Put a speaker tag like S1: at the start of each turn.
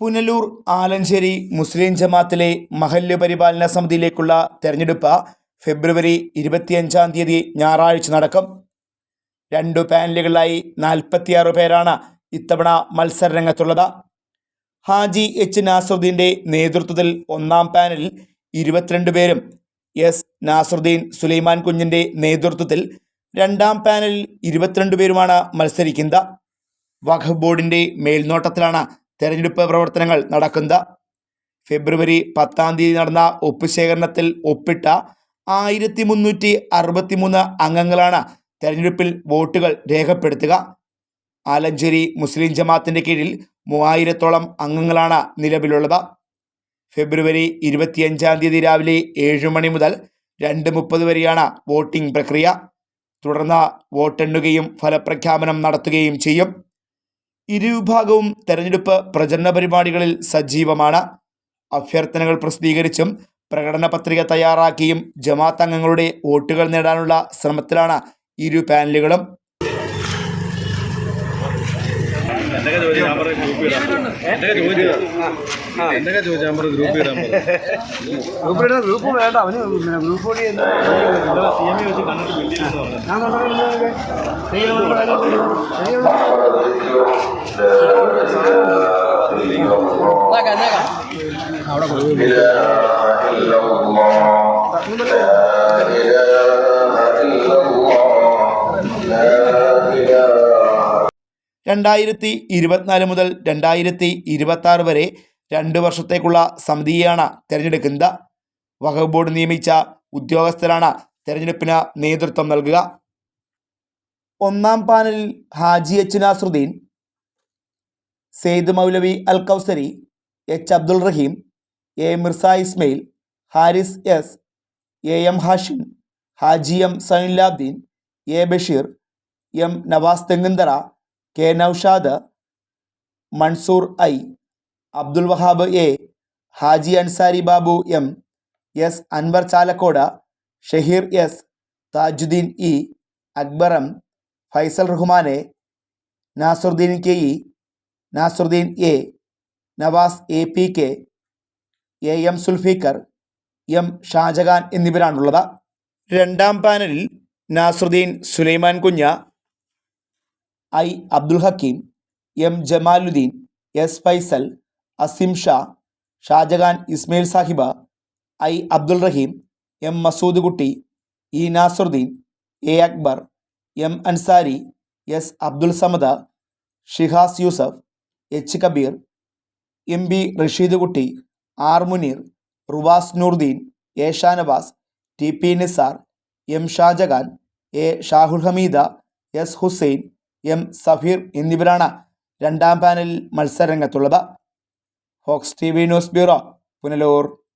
S1: പുനലൂർ ആലഞ്ചേരി മുസ്ലിം ജമാഅത്തിലെ മഹല്ല് പരിപാലന സമിതിയിലേക്കുള്ള തെരഞ്ഞെടുപ്പ് ഫെബ്രുവരി 25 ഞായറാഴ്ച നടക്കും. 2 പാനലുകളിലായി 46 പേരാണ് ഇത്തവണ മത്സരരംഗത്തുള്ളത്. ഹാജി എച്ച് നാസറുദ്ദീൻ്റെ നേതൃത്വത്തിൽ 1-ാം പാനലിൽ 22 പേരും എസ് നാസറുദ്ദീൻ സുലൈമാൻ കുഞ്ഞിൻ്റെ നേതൃത്വത്തിൽ 2-ാം പാനലിൽ 22 പേരുമാണ് മത്സരിക്കുന്നത്. വഖഫ് ബോർഡിൻ്റെ മേൽനോട്ടത്തിലാണ് തെരഞ്ഞെടുപ്പ് പ്രവർത്തനങ്ങൾ നടക്കുന്നത്. ഫെബ്രുവരി 10 നടന്ന ഒപ്പുശേഖരണത്തിൽ ഒപ്പിട്ട 1363 അംഗങ്ങളാണ് തെരഞ്ഞെടുപ്പിൽ വോട്ടുകൾ രേഖപ്പെടുത്തുക. ആലഞ്ചേരി മുസ്ലിം ജമാഅത്തിൻ്റെ കീഴിൽ 3000-ഓളം അംഗങ്ങളാണ് നിലവിലുള്ളത്. ഫെബ്രുവരി 25 രാവിലെ 7 മണി മുതൽ 2:30 വരെയാണ് വോട്ടിംഗ് പ്രക്രിയ. തുടർന്ന് വോട്ടെണ്ണുകയും ഫലപ്രഖ്യാപനം നടത്തുകയും ചെയ്യും. ഇരുവിഭാഗവും തെരഞ്ഞെടുപ്പ് പ്രചരണ പരിപാടികളിൽ സജീവമാണ്. അഭ്യർത്ഥനകൾ പ്രസിദ്ധീകരിച്ചും പ്രകടന പത്രിക തയ്യാറാക്കിയും ജമാഅത്ത് അംഗങ്ങളുടെ വോട്ടുകൾ നേടാനുള്ള ശ്രമത്തിലാണ് ഇരു പാനലുകളും. രണ്ടായിരത്തി 2024 മുതൽ 2026 വരെ 2 വർഷത്തേക്കുള്ള സമിതിയെയാണ് തിരഞ്ഞെടുക്കുന്നത്. വഖഫ് ബോർഡ് നിയമിച്ച ഉദ്യോഗസ്ഥരാണ് തെരഞ്ഞെടുപ്പിന് നേതൃത്വം നൽകുക. 1-ാം പാനലിൽ Haji H Nasaruddin, Syed Maulavi Al Kausari, H Abdul Rahim, A Mirza Ismail, Haris S, M Hashim, Haji M Sainulabdeen, A Basheer, M Nawas Thengamthara, K Noushad, Mansoor I, Abdul Wahab A, Haji Ansari Babu M, S Anvar Chalakode, Shaheer S, Thajudeen E, Akbar M, Faisal റഹ്മാനെ, Nasaruddin K E, Nasaruddin A, Nawas A P K, M Sulfiqar, M Shajahan എന്നിവരാണുള്ളത്. 2-ാം പാനലിൽ നാസറുദ്ദീൻ സുലൈമാൻ കുഞ്ഞ്, I Abdul Hakeem, M Jamaluddin, S Faisal, Asim Shah, Shajahan Ismail Sahib, I Abdul Rahim, M Masood Kutty, E Nasaruddin, A Akbar, M Ansari, S Abdul Samad, Shihas Yusuf, H Kabeer, M B Rasheed Kutty, R Muneer, Ruvas Noordeen, A Shanavas, T P Nisar, M Shajahan, A Shahul Hameed, S Hussain, M Safeer എന്നിവരാണ് 2-ാം പാനലിൽ മത്സരരംഗത്തുള്ളത്. Fox TV news bureau, Punalur.